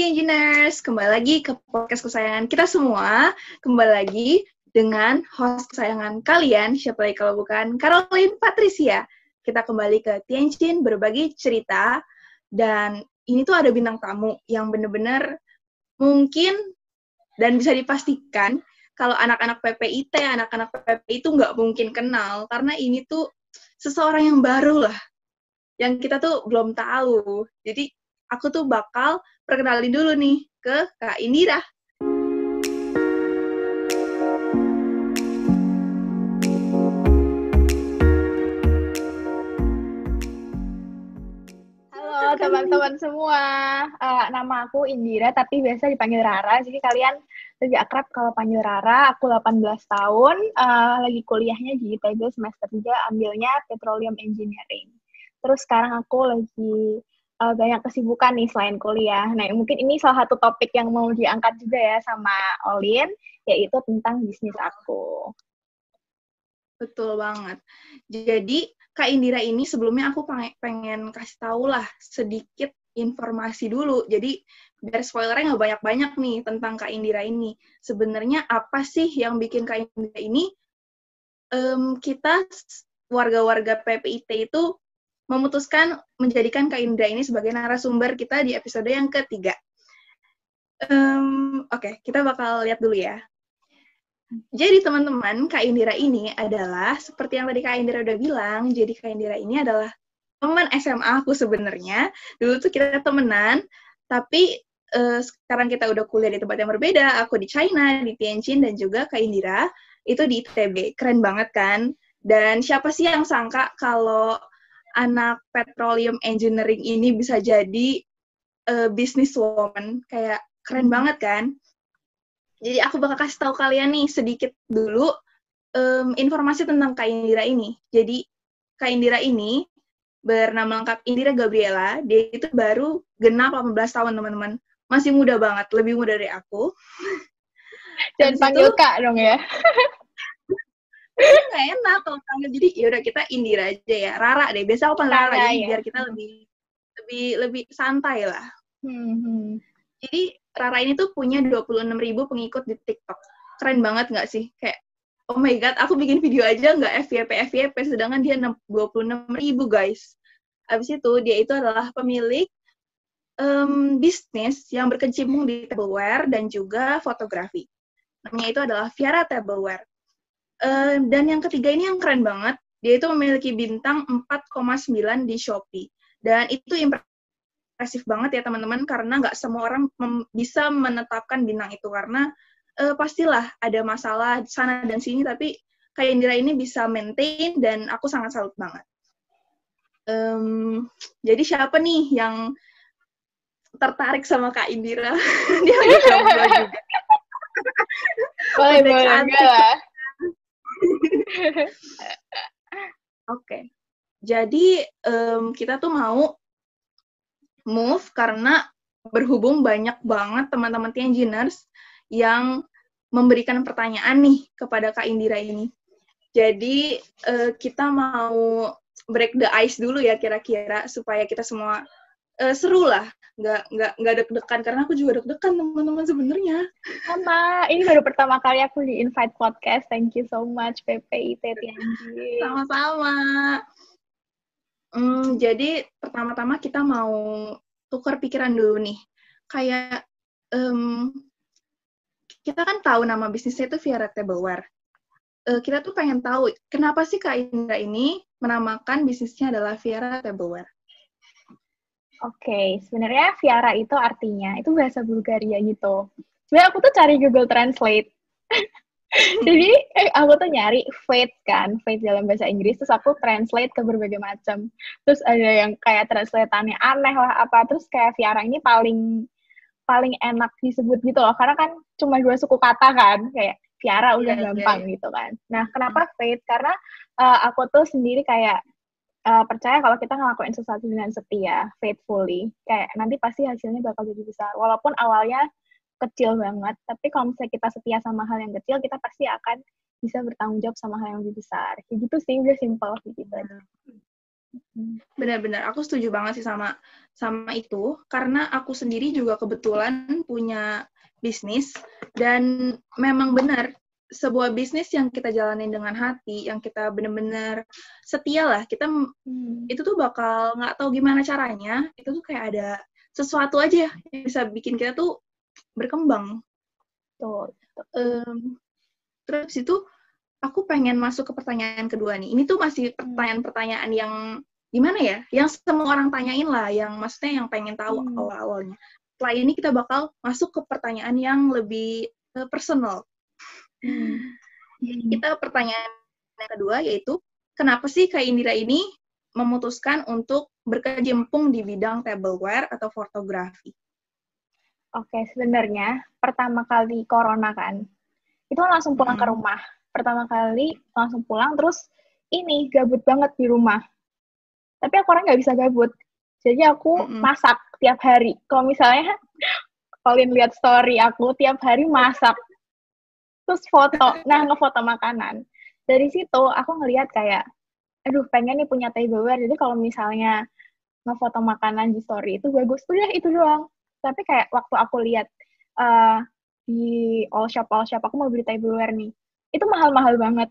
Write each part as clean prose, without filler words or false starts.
Engineers, kembali lagi ke podcast kesayangan kita semua. Kembali lagi dengan host kesayangan kalian, siapa lagi kalau bukan Caroline Patricia. Kita kembali ke Tianjin berbagi cerita, dan ini tuh ada bintang tamu yang benar-benar mungkin dan bisa dipastikan kalau anak-anak PPIT, anak-anak PPI itu nggak mungkin kenal, karena ini tuh seseorang yang baru lah, yang kita tuh belum tahu. Jadi aku tuh bakal perkenalin dulu nih ke Kak Indira. Halo teman-teman semua, nama aku Indira tapi biasa dipanggil Rara, jadi kalian lebih akrab kalau panggil Rara. Aku 18 tahun, lagi kuliahnya di ITB semester 3, ambilnya Petroleum Engineering. Terus sekarang aku lagi banyak kesibukan nih selain kuliah. Nah, mungkin ini salah satu topik yang mau diangkat juga ya sama Olin, yaitu tentang bisnis aku. Betul banget. Jadi Kak Indira ini sebelumnya aku pengen kasih tahu lah sedikit informasi dulu. Jadi biar spoilernya nggak banyak-banyak nih tentang Kak Indira ini. Sebenarnya apa sih yang bikin Kak Indira ini kita warga-warga PPIT itu memutuskan menjadikan Kak Indra ini sebagai narasumber kita di episode yang ketiga. Oke, kita bakal lihat dulu ya. Jadi teman-teman, Kak Indira ini adalah, seperti yang tadi Kak Indira udah bilang, jadi Kak Indira ini adalah teman SMA aku sebenarnya. Dulu tuh kita temenan, tapi sekarang kita udah kuliah di tempat yang berbeda. Aku di China, di Tianjin, dan juga Kak Indira itu di ITB. Keren banget kan? Dan siapa sih yang sangka kalau anak petroleum engineering ini bisa jadi businesswoman? Kayak keren banget kan? Jadi aku bakal kasih tahu kalian nih sedikit dulu informasi tentang Kak Indira ini. Jadi Kak Indira ini bernama lengkap Indira Gabriela. Dia itu baru genap 18 tahun, teman-teman. Masih muda banget, lebih muda dari aku. Jangan panggil Kak dong ya. Nggak enak kalau panggil, jadi yaudah kita Indira aja ya. Rara deh, biasa aku panggil Rara, jadi Ya. biar kita lebih santai lah. Jadi Rara ini tuh punya 26.000 pengikut di TikTok. Keren banget nggak sih? Kayak, oh my god, aku bikin video aja nggak FYP, sedangkan dia 26.000, guys. Habis itu, dia itu adalah pemilik bisnis yang berkecimpung di tableware dan juga fotografi. Namanya itu adalah Viara Tableware. Dan yang ketiga ini yang keren banget, dia itu memiliki bintang 4,9 di Shopee. Dan itu impresif banget ya teman-teman, karena nggak semua orang bisa menetapkan bintang itu, karena pastilah ada masalah sana dan sini, tapi Kak Indira ini bisa maintain, dan aku sangat salut banget. Jadi siapa nih yang tertarik sama Kak Indira? Dia lagi jomblo juga. Boleh lah. Oke. Jadi kita tuh mau move karena berhubung banyak banget teman-teman Tianjiners yang memberikan pertanyaan nih kepada Kak Indira ini. Jadi kita mau break the ice dulu ya kira-kira, supaya kita semua seru lah, nggak deg-degan, karena aku juga deg-degan teman-teman sebenarnya. Sama, ini baru pertama kali aku di invite podcast. Thank you so much PPIT Tianjin. Sama-sama. Jadi pertama-tama kita mau tukar pikiran dulu nih. Kayak kita kan tahu nama bisnisnya itu Viara Tableware. Kita tuh pengen tahu kenapa sih Kak Indra ini menamakan bisnisnya adalah Viara Tableware. Oke, sebenarnya Viara itu artinya, itu bahasa Bulgaria gitu. Sebenarnya aku tuh cari Google Translate. Jadi aku tuh nyari fate kan, fate dalam bahasa Inggris, terus aku translate ke berbagai macam. Terus ada yang kayak translatannya aneh lah apa, terus kayak Viara ini paling enak disebut gitu loh, karena kan cuma 2 suku kata kan, kayak Viara udah gampang gitu kan. Nah, kenapa fate? Karena aku tuh sendiri kayak percaya kalau kita ngelakuin sesuatu dengan setia, faithfully, kayak nanti pasti hasilnya bakal jadi besar. Walaupun awalnya kecil banget, tapi kalau misalnya kita setia sama hal yang kecil, kita pasti akan bisa bertanggung jawab sama hal yang lebih besar. Kayak gitu sih, udah simple gitu aja. Benar-benar, aku setuju banget sih sama itu, karena aku sendiri juga kebetulan punya bisnis, dan memang benar, sebuah bisnis yang kita jalanin dengan hati, yang kita benar-benar setia lah, kita itu tuh bakal nggak tahu gimana caranya, itu tuh kayak ada sesuatu aja yang bisa bikin kita tuh berkembang. Tuh. Terus itu aku pengen masuk ke pertanyaan kedua nih. Ini tuh masih pertanyaan-pertanyaan yang gimana ya? Yang semua orang tanyain lah, yang maksudnya yang pengen tahu awal-awalnya. Setelah ini kita bakal masuk ke pertanyaan yang lebih personal. Kita pertanyaan yang kedua yaitu, kenapa sih Kak Indira ini memutuskan untuk berkecimpung di bidang tableware atau fotografi? Oke, sebenarnya pertama kali corona kan, itu langsung pulang ke rumah. Pertama kali langsung pulang, terus ini gabut banget di rumah. Tapi aku orang nggak bisa gabut. Jadi aku masak tiap hari. Kalau misalnya kalian lihat story aku, tiap hari masak. Terus foto, ngefoto makanan. Dari situ aku ngelihat kayak, aduh pengen nih punya tableware. Jadi kalau misalnya ngefoto makanan di story itu bagus. Udah itu doang. Tapi kayak waktu aku lihat di all shop aku mau beli tableware nih, itu mahal-mahal banget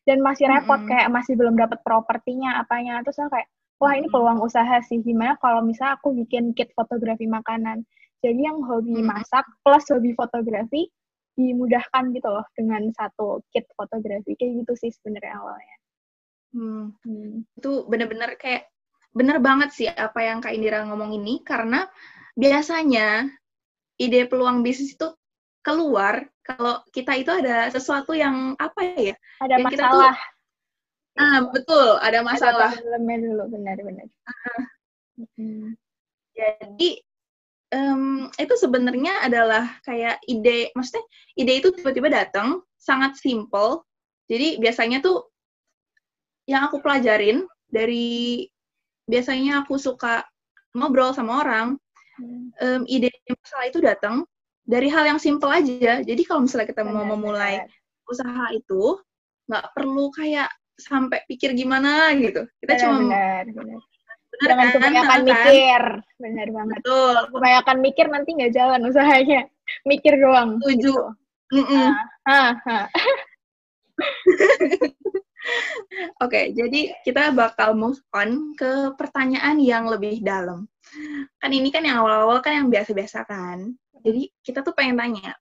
dan masih repot, kayak masih belum dapat propertinya apanya. Terus aku kayak, wah ini peluang usaha sih, gimana kalau misalnya aku bikin kit fotografi makanan, jadi yang hobi masak plus hobi fotografi dimudahkan gitu loh dengan satu kit fotografi. Kayak gitu sih sebenarnya awalnya. Itu bener-bener kayak bener banget sih apa yang Kak Indira ngomong ini, karena biasanya ide peluang bisnis itu keluar kalau kita itu ada sesuatu yang apa ya? Ada yang masalah. Kita tuh, betul, ada masalah. Ada problemnya dulu, benar-benar. Jadi itu sebenarnya adalah kayak ide, maksudnya ide itu tiba-tiba datang, sangat simple. Jadi biasanya tuh yang aku pelajarin dari, biasanya aku suka ngobrol sama orang, ide masalah itu datang dari hal yang simple aja. Jadi kalau misalnya kita mau memulai usaha itu, nggak perlu kayak sampai pikir gimana gitu. Kita cuma jangan kebanyakan mikir. Benar banget. Betul. Kebanyakan mikir nanti nggak jalan usahanya. Mikir doang. Setuju. Gitu. Oke, jadi kita bakal move on ke pertanyaan yang lebih dalam. Kan ini kan yang awal-awal kan yang biasa-biasa kan. Jadi kita tuh pengen tanya,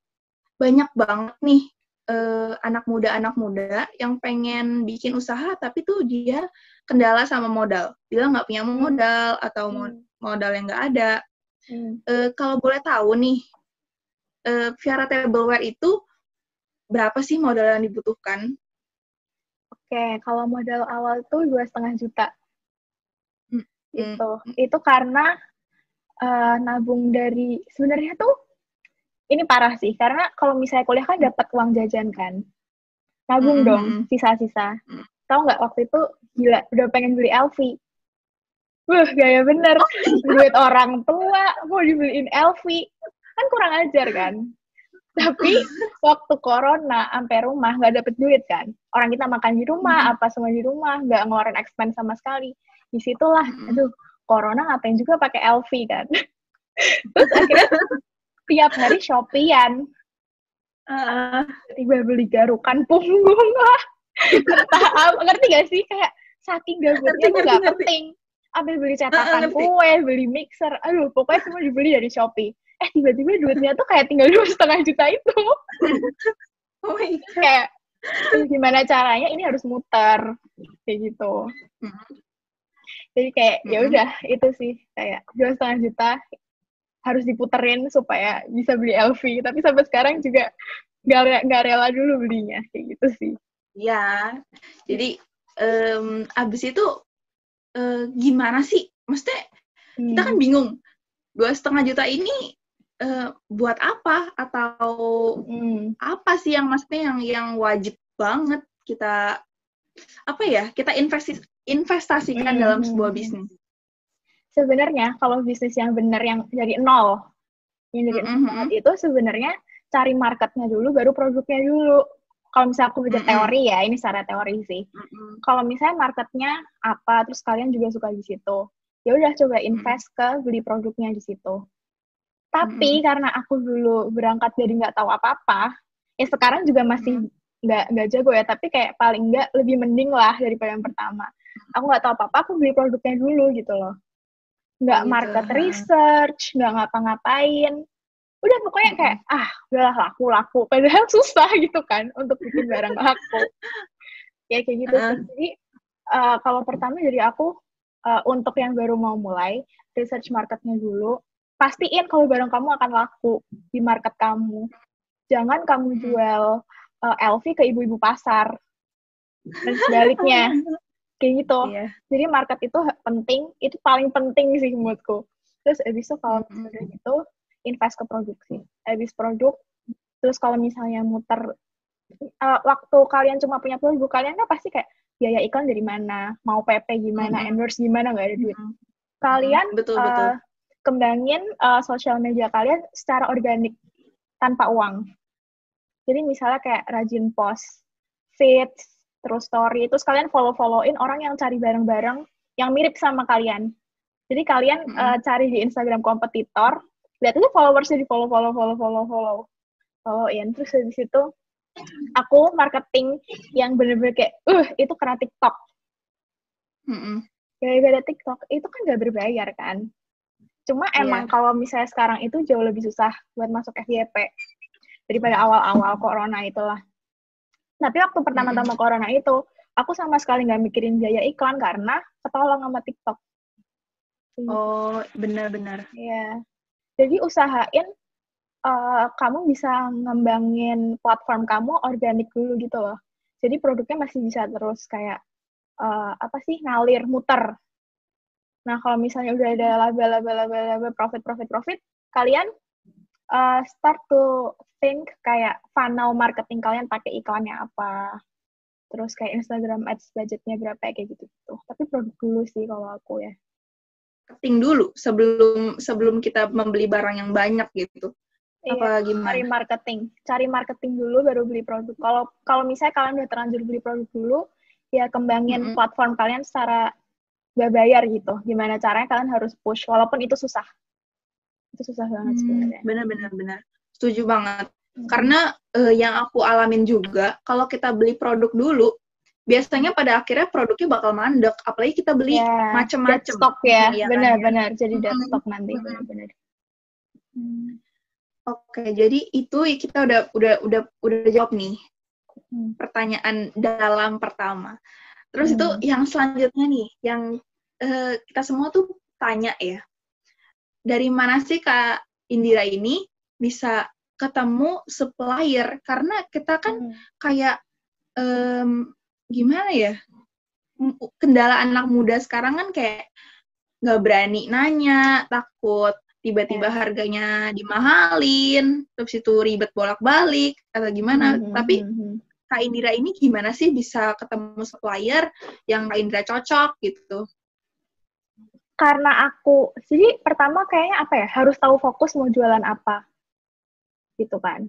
banyak banget nih anak muda yang pengen bikin usaha, tapi tuh dia kendala sama modal. Dia nggak punya modal atau modal yang nggak ada. Kalau boleh tahu nih, Viara Tableware itu berapa sih modal yang dibutuhkan? Oke, kalau modal awal tuh 2,5 juta. Itu karena nabung dari, sebenarnya tuh ini parah sih, karena kalau misalnya kuliah kan dapat uang jajan kan, nabung dong sisa-sisa. Tahu nggak, waktu itu gila, udah pengen beli LV. Gaya bener, duit orang tua mau dibeliin LV, kan kurang ajar kan. Tapi waktu corona sampai rumah nggak dapet duit kan, orang kita makan di rumah, apa semua di rumah, nggak ngeluarin expense sama sekali. Disitulah, aduh, corona ngapain juga pakai LV kan. Terus akhirnya tiap hari Shopee-an. Tiba beli garukan punggung lah. Ngerti gak sih? Kayak saking gabutnya tuh gak penting. Ambil beli cetakan kue, beli mixer, aduh pokoknya semua dibeli dari Shopee. Tiba-tiba duitnya tuh kayak tinggal 2,5 juta itu. Kayak gimana caranya ini harus muter kayak gitu. Jadi kayak ya udah itu sih, kayak 2,5 juta harus diputerin supaya bisa beli LV. Tapi sampai sekarang juga nggak rela dulu belinya kayak gitu sih. Ya, jadi abis itu gimana sih? Maksudnya kita kan bingung, 2,5 juta ini buat apa, atau apa sih yang maksudnya yang wajib banget kita kita investasikan dalam sebuah bisnis? Sebenarnya kalau bisnis yang benar, yang dari nol, itu sebenarnya cari marketnya dulu, baru produknya dulu. kalau misalnya aku baca teori ya, ini secara teori sih. Kalau misalnya marketnya apa, terus kalian juga suka di situ, ya udah coba invest ke beli produknya di situ. Tapi karena aku dulu berangkat dari nggak tahu apa-apa, ya sekarang juga masih nggak jago ya, tapi kayak paling nggak lebih mending lah daripada yang pertama. Aku nggak tahu apa-apa, aku beli produknya dulu gitu loh. Nggak gitu. market research, nggak ngapa-ngapain. Udah pokoknya kayak, udahlah laku. Padahal susah gitu kan untuk bikin barang laku. Ya kayak gitu sih. Jadi kalau pertama dari aku, untuk yang baru mau mulai, research marketnya dulu. Pastiin kalau barang kamu akan laku di market kamu. Jangan kamu jual LV ke ibu-ibu pasar. Dan sebaliknya. Kayak gitu. Iya. Jadi market itu penting, itu paling penting sih menurutku. Terus abis itu kalau misalnya gitu, invest ke produksi. Habis produk, terus kalau misalnya muter, waktu kalian cuma punya produk, kalian kan pasti kayak, biaya iklan dari mana, mau PP gimana, endorse gimana, nggak ada duit. Kalian betul. kembangin sosial media kalian secara organik, tanpa uang. Jadi misalnya kayak rajin post, feeds, terus story, terus kalian follow-followin orang yang cari barang-barang yang mirip sama kalian. Jadi kalian cari di Instagram kompetitor, lihat aja followersnya di follow-in. Terus habis itu aku marketing yang bener-bener kayak, itu karena TikTok. Gara-gara TikTok, itu kan gak berbayar kan. Cuma emang kalau misalnya sekarang itu jauh lebih susah buat masuk FYP daripada awal-awal corona itulah. Tapi waktu pertama-tama corona itu, aku sama sekali nggak mikirin biaya iklan karena ketolong sama TikTok. Oh, benar-benar. Iya. Jadi usahain kamu bisa ngembangin platform kamu organik dulu gitu loh. Jadi produknya masih bisa terus kayak ngalir, muter. Nah, kalau misalnya udah ada laba, profit, kalian start to think kayak funnel marketing kalian pakai iklannya apa. Terus kayak Instagram ads budgetnya berapa kayak gitu. Tapi produk dulu sih kalau aku ya. Marketing dulu sebelum kita membeli barang yang banyak gitu. Apa gimana? Cari marketing dulu baru beli produk. Kalau misalnya kalian udah terlanjur beli produk dulu, ya kembangin platform kalian secara gak bayar gitu. Gimana caranya kalian harus push walaupun itu susah. Itu susah banget sebenarnya. Benar. Setuju banget. Karena yang aku alamin juga, kalau kita beli produk dulu, biasanya pada akhirnya produknya bakal mandek. Apalagi kita beli macam-macam. Dead stock ya, benar-benar. Jadi dead stock nanti, benar-benar. Oke, jadi itu kita udah jawab nih pertanyaan dalam pertama. Terus itu yang selanjutnya nih, yang kita semua tuh tanya ya, dari mana sih Kak Indira ini bisa ketemu supplier? Karena kita kan kayak gimana ya, kendala anak muda sekarang kan kayak nggak berani nanya, takut tiba-tiba harganya dimahalin, terus itu ribet bolak-balik atau gimana. Tapi Kak Indira ini gimana sih bisa ketemu supplier yang Kak Indira cocok gitu? Karena jadi pertama kayaknya harus tahu fokus mau jualan apa, gitu kan.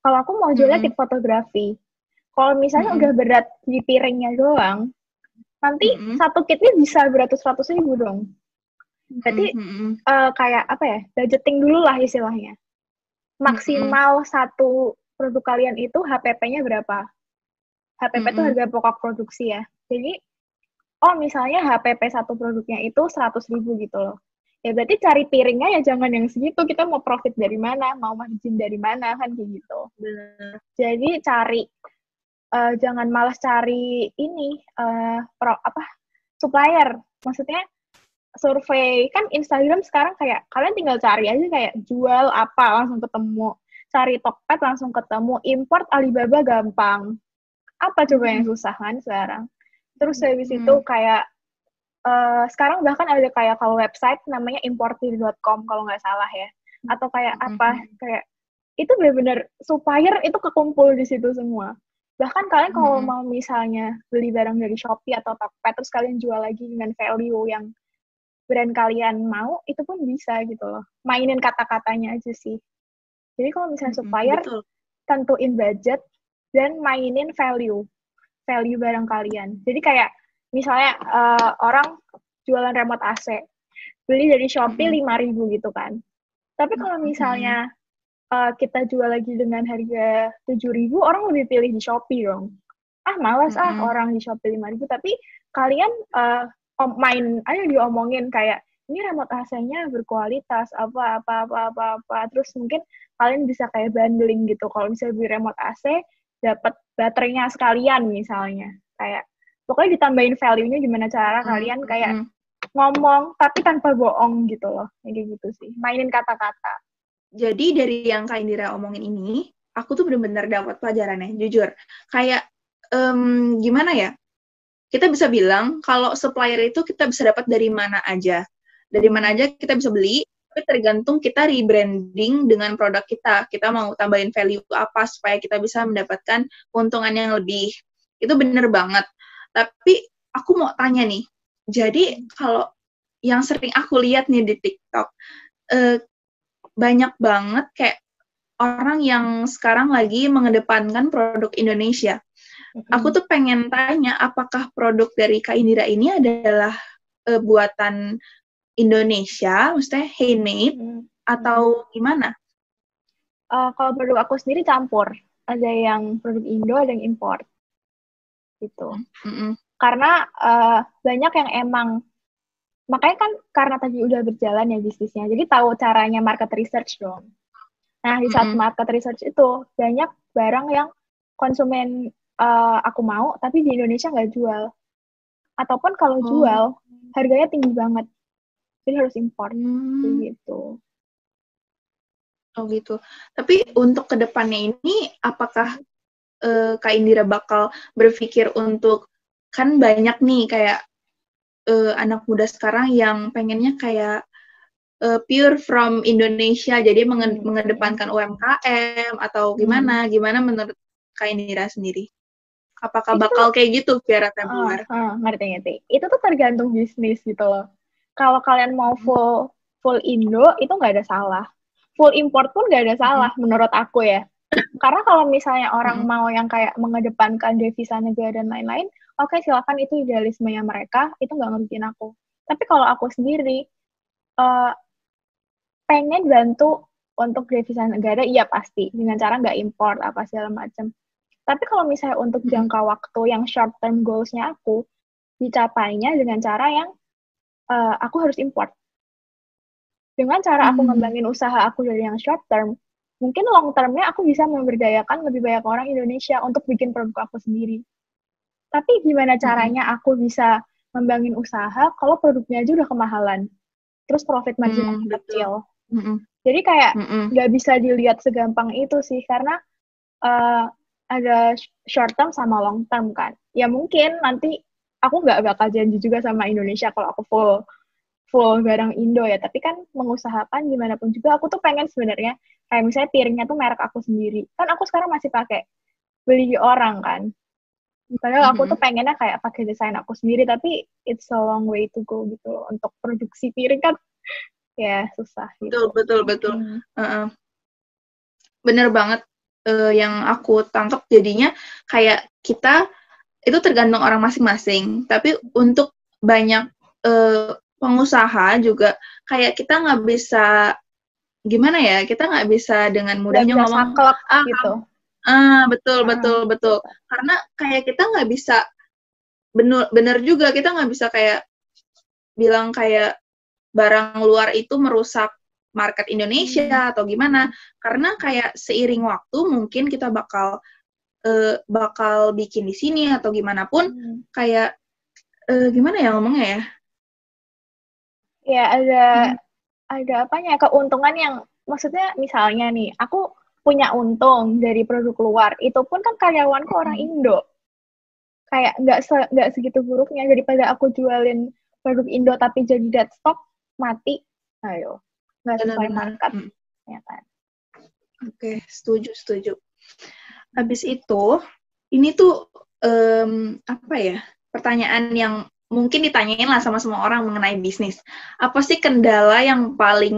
Kalau aku mau jualan kit fotografi, kalau misalnya udah berat di piringnya doang, nanti satu kitnya bisa beratus-ratus ribu dong. Berarti kayak budgeting dulu lah istilahnya. Maksimal satu produk kalian itu HPP-nya berapa? HPP itu harga pokok produksi ya. Jadi misalnya HPP satu produknya itu 100.000 gitu loh. Ya berarti cari piringnya ya jangan yang segitu, kita mau profit dari mana, mau margin dari mana, kan kayak gitu. Jadi cari, jangan malas cari ini, supplier. Maksudnya survei, kan Instagram sekarang kayak, kalian tinggal cari aja kayak jual apa, langsung ketemu. Cari Tokped langsung ketemu, import Alibaba gampang. Apa coba yang susah kan sekarang? Terus habis itu kayak sekarang bahkan ada kayak kalau website namanya importir.com kalau nggak salah ya. Atau kayak kayak itu benar-benar supplier itu kekumpul di situ semua. Bahkan kalian kalau mau misalnya beli barang dari Shopee atau Tokped terus kalian jual lagi dengan value yang brand kalian mau, itu pun bisa gitu loh. Mainin kata-katanya aja sih. Jadi kalau misalnya supplier, tentuin budget, dan mainin value barang kalian. Jadi kayak misalnya orang jualan remote AC, beli dari Shopee 5.000 gitu kan. Tapi kalau misalnya kita jual lagi dengan harga 7.000, orang lebih pilih di Shopee dong. Malas orang di Shopee 5.000, tapi kalian main aja diomongin kayak ini remote AC-nya berkualitas apa. Terus mungkin kalian bisa kayak bundling gitu. Kalau misalnya beli remote AC, dapat baterainya sekalian misalnya. Kayak pokoknya ditambahin value-nya gimana cara kalian kayak ngomong tapi tanpa bohong gitu loh. Kayak gitu sih. Mainin kata-kata. Jadi dari yang Kak Indira omongin ini, aku tuh bener-bener dapat pelajarannya, jujur. Kayak gimana ya? Kita bisa bilang kalau supplier itu kita bisa dapat dari mana aja. Dari mana aja kita bisa beli, tapi tergantung kita rebranding dengan produk kita. Kita mau tambahin value apa supaya kita bisa mendapatkan keuntungan yang lebih. Itu bener banget. Tapi aku mau tanya nih, jadi kalau yang sering aku lihat nih di TikTok, banyak banget kayak orang yang sekarang lagi mengedepankan produk Indonesia. Aku tuh pengen tanya, apakah produk dari Kak Indira ini adalah buatan Indonesia, maksudnya handmade, atau gimana? Kalau produk aku sendiri campur. Ada yang produk Indo, ada yang import. Gitu. Karena banyak yang emang, makanya kan karena tadi udah berjalan ya bisnisnya, jadi tahu caranya market research dong. Nah, di saat market research itu, banyak barang yang konsumen aku mau, tapi di Indonesia nggak jual. Ataupun kalau jual, harganya tinggi banget. Jadi harus import. Gitu. Oh gitu. Tapi untuk kedepannya ini, apakah Kak Indira bakal berpikir untuk, kan banyak nih kayak anak muda sekarang yang pengennya kayak pure from Indonesia, jadi mengedepankan UMKM atau gimana menurut Kak Indira sendiri? Apakah bakal kayak gitu biar Teblar? Ngerti. Itu tuh tergantung bisnis gitu loh. Kalau kalian mau full Indo, itu nggak ada salah. Full import pun nggak ada salah menurut aku ya. Karena kalau misalnya orang mau yang kayak mengedepankan devisa negara dan lain-lain, oke, silakan, itu idealismenya mereka, itu nggak ngertiin aku. Tapi kalau aku sendiri, pengen bantu untuk devisa negara, iya pasti. Dengan cara nggak import, apa segala macam. Tapi kalau misalnya untuk jangka waktu yang short term goals-nya aku, dicapainya dengan cara yang aku harus import. Dengan cara aku ngembangin usaha aku dari yang short term, mungkin long term-nya aku bisa memberdayakan lebih banyak orang Indonesia untuk bikin produk aku sendiri. Tapi gimana caranya aku bisa ngembangin usaha kalau produknya aja udah kemahalan, terus profit margin kecil. Jadi kayak nggak bisa dilihat segampang itu sih, karena ada short term sama long term kan. Ya mungkin nanti aku nggak bakal janji juga sama Indonesia kalau aku full barang Indo ya. Tapi kan mengusahakan gimana pun juga, aku tuh pengen sebenarnya kayak misalnya piringnya tuh merek aku sendiri. Kan aku sekarang masih pakai beli di orang kan. Padahal aku tuh pengennya kayak pakai desain aku sendiri, tapi it's a long way to go gitu loh. Untuk produksi piring kan ya susah gitu. Betul. Bener banget. Yang aku tangkap jadinya kayak kita itu tergantung orang masing-masing, tapi untuk banyak pengusaha juga kayak kita nggak bisa gimana ya, kita nggak bisa dengan mudahnya ngomong gitu. Betul karena kayak kita nggak bisa bener juga, kita nggak bisa kayak bilang kayak barang luar itu merusak market Indonesia atau gimana, karena kayak seiring waktu mungkin kita bakal bikin di sini atau gimana pun kayak gimana ya ngomongnya ya? Ya ada apanya, keuntungan yang maksudnya misalnya nih, aku punya untung dari produk luar, itu pun kan karyawanku orang Indo. Kayak nggak segitu buruknya daripada aku jualin produk Indo tapi jadi dead stock, mati. Ayo. Nggak sesuai market. Ya kan? Oke, setuju. Habis itu, ini tuh apa ya, pertanyaan yang mungkin ditanyain lah sama semua orang mengenai bisnis. Apa sih kendala yang paling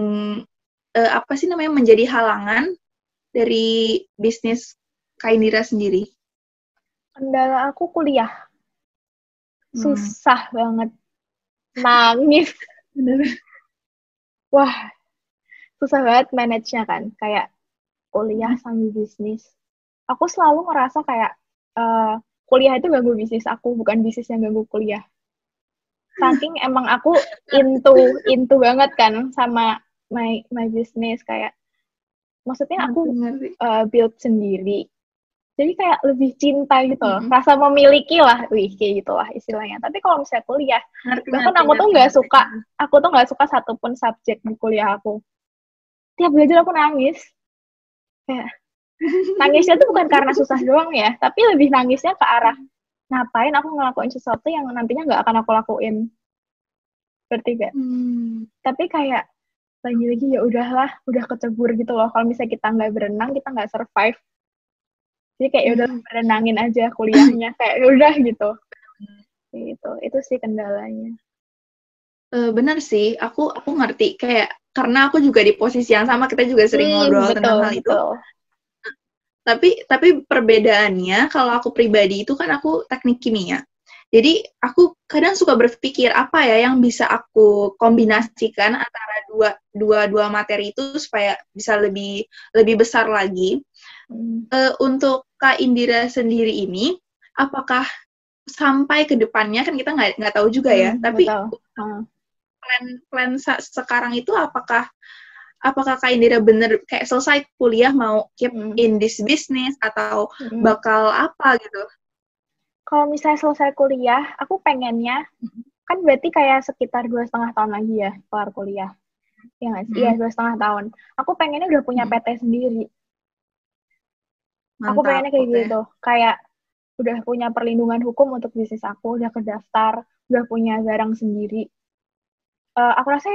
menjadi halangan dari bisnis Kak Indira sendiri? Kendala aku kuliah. Susah banget. Nangis. Wah, susah banget manage-nya kan. Kayak kuliah sambil bisnis. Aku selalu ngerasa kayak kuliah itu ganggu bisnis aku, bukan bisnis yang ganggu kuliah. Saking emang aku into banget kan sama my business, kayak maksudnya aku build sendiri. Jadi kayak lebih cinta gitu loh. Rasa memiliki lah, kayak gitu lah istilahnya. Tapi kalau misalnya kuliah, bahkan aku tuh nggak suka satupun subjek di kuliah aku. Tiap belajar aku nangis. Kayak nangisnya tuh bukan karena susah doang ya, tapi lebih nangisnya ke arah ngapain aku ngelakuin sesuatu yang nantinya nggak akan aku lakuin. Berarti gak? Tapi kayak lagi-lagi ya udahlah, udah kecebur gitu loh. Kalau misalnya kita nggak berenang, kita nggak survive. Jadi kayak udah berenangin aja kuliahnya, kayak udah gitu. Gitu. Itu sih kendalanya. Benar sih, aku ngerti, kayak karena aku juga di posisi yang sama, kita juga sering ngobrol tentang hal itu. Tapi perbedaannya, kalau aku pribadi itu kan aku teknik kimia. Jadi aku kadang suka berpikir apa ya yang bisa aku kombinasikan antara dua materi itu supaya bisa lebih besar lagi. Untuk Kak Indira sendiri ini, apakah sampai ke depannya, kan kita nggak tahu juga ya, tapi plan sekarang itu apakah Kak Indira bener kayak selesai kuliah mau keep in this business atau bakal apa gitu? Kalau misalnya selesai kuliah, aku pengennya kan berarti kayak sekitar 2,5 tahun lagi ya kelar kuliah. Ya nggak sih? Iya, 2,5 tahun. Aku pengennya udah punya PT sendiri. Mantap, aku pengennya kayak gitu. Kayak udah punya perlindungan hukum untuk bisnis aku, udah kedaftar, udah punya barang sendiri. Aku rasa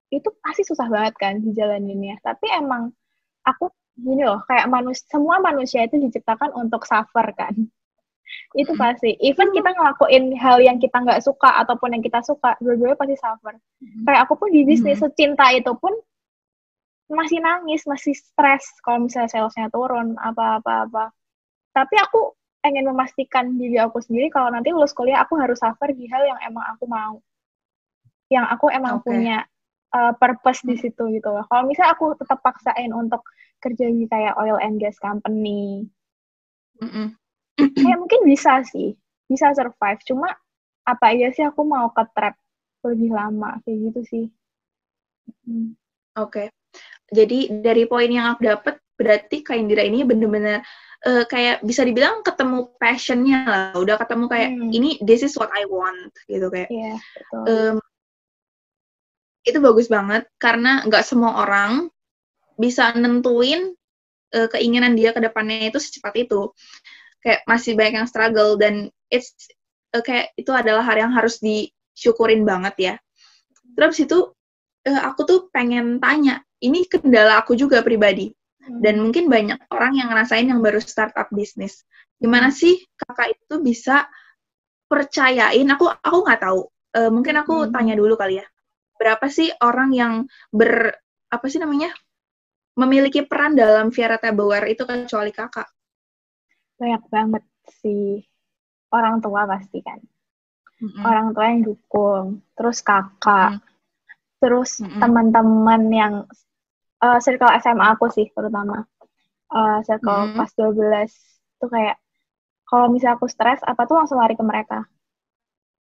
itu pasti susah banget kan dijalaninnya. Tapi emang aku gini loh, kayak semua manusia itu diciptakan untuk suffer kan. Itu pasti. Even kita ngelakuin hal yang kita nggak suka ataupun yang kita suka, dua-duanya pasti suffer. Kayak aku pun di bisnis secinta itu pun masih nangis, masih stres kalau misalnya salesnya turun, apa-apa. Tapi aku ingin memastikan diri aku sendiri kalau nanti lulus kuliah aku harus suffer di hal yang emang aku mau. Yang aku emang punya purpose di situ gitu loh. Kalau misalnya aku tetap paksain untuk kerja di kayak oil and gas company, kayak mungkin bisa survive. Cuma apa aja sih aku mau ke trap lebih lama kayak gitu sih. Oke. Jadi dari poin yang aku dapat, berarti Kak Indira ini benar-benar kayak bisa dibilang ketemu passionnya lah. Udah ketemu kayak ini this is what I want gitu kayak. Iya, betul. Itu bagus banget karena nggak semua orang bisa nentuin keinginan dia ke depannya itu secepat itu. Kayak masih banyak yang struggle dan kayak itu adalah hal yang harus disyukurin banget ya. Terus itu aku tuh pengen tanya, ini kendala aku juga pribadi. Dan mungkin banyak orang yang ngerasain yang baru startup bisnis. Gimana sih kakak itu bisa percayain, aku nggak tahu. Mungkin aku tanya dulu kali ya. Berapa sih orang yang memiliki peran dalam Viara Tableware itu kecuali kakak? Banyak banget sih. Orang tua pasti kan. Orang tua yang dukung. Terus kakak. Terus teman-teman yang circle SMA aku sih terutama. Circle pas 12 tuh kayak kalau misalnya aku stres apa tuh langsung lari ke mereka.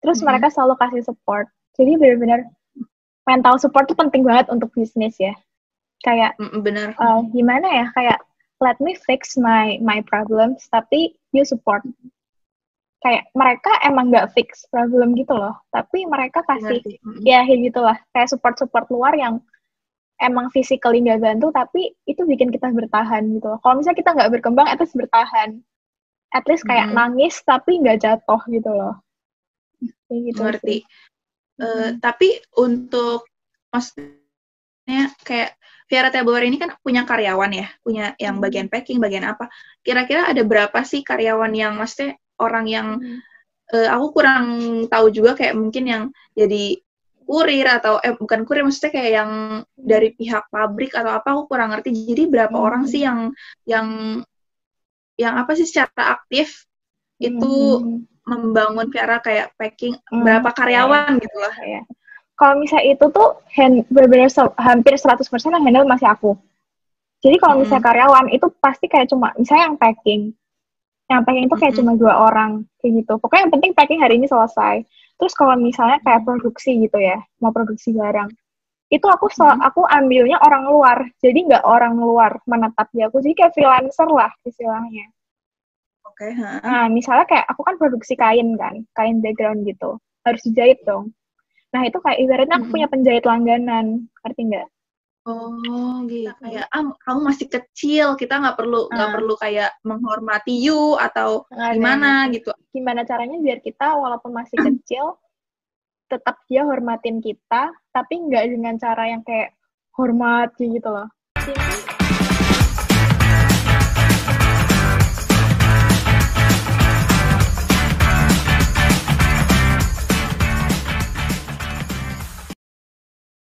Terus mereka selalu kasih support. Jadi benar-benar mental support tuh penting banget untuk bisnis ya. Kayak gimana ya, kayak let me fix my problems tapi you support. Kayak mereka emang nggak fix problem gitu loh, tapi mereka kasih ya kayak gitulah, kayak support luar yang emang physically nggak bantu tapi itu bikin kita bertahan gitu loh. Kalau misalnya kita nggak berkembang, at least bertahan, at least kayak nangis tapi nggak jatuh gitu loh. Kayak gitu. Ngerti. Tapi untuk maksudnya kayak Viara Tableware ini kan punya karyawan ya, punya yang bagian packing, bagian apa. Kira-kira ada berapa sih karyawan yang maksudnya orang yang aku kurang tahu juga, kayak mungkin yang jadi kurir atau bukan kurir, maksudnya kayak yang dari pihak pabrik atau apa, aku kurang ngerti. Jadi berapa orang sih yang apa sih secara aktif itu membangun Vera kayak packing berapa karyawan gitu lah. Kalau misalnya itu tuh benar-benar hampir 100% yang handle masih aku. Jadi kalau misalnya karyawan itu pasti kayak cuma misalnya yang packing itu kayak cuma 2 orang kayak gitu. Pokoknya yang penting packing hari ini selesai. Terus kalau misalnya kayak produksi gitu ya, mau produksi barang, itu aku ambilnya orang luar. Jadi nggak orang luar menetap di aku. Jadi kayak freelancer lah istilahnya. Oke. Nah, misalnya kayak aku kan produksi kain background gitu. Harus dijahit dong. Nah, itu kayak ibaratnya aku punya penjahit langganan. Ngerti nggak? Oh, gitu. Kayak kamu masih kecil, kita nggak perlu kayak menghormati you atau gimana gitu. Gimana caranya biar kita walaupun masih kecil, tetap dia hormatin kita, tapi nggak dengan cara yang kayak hormat gitu loh.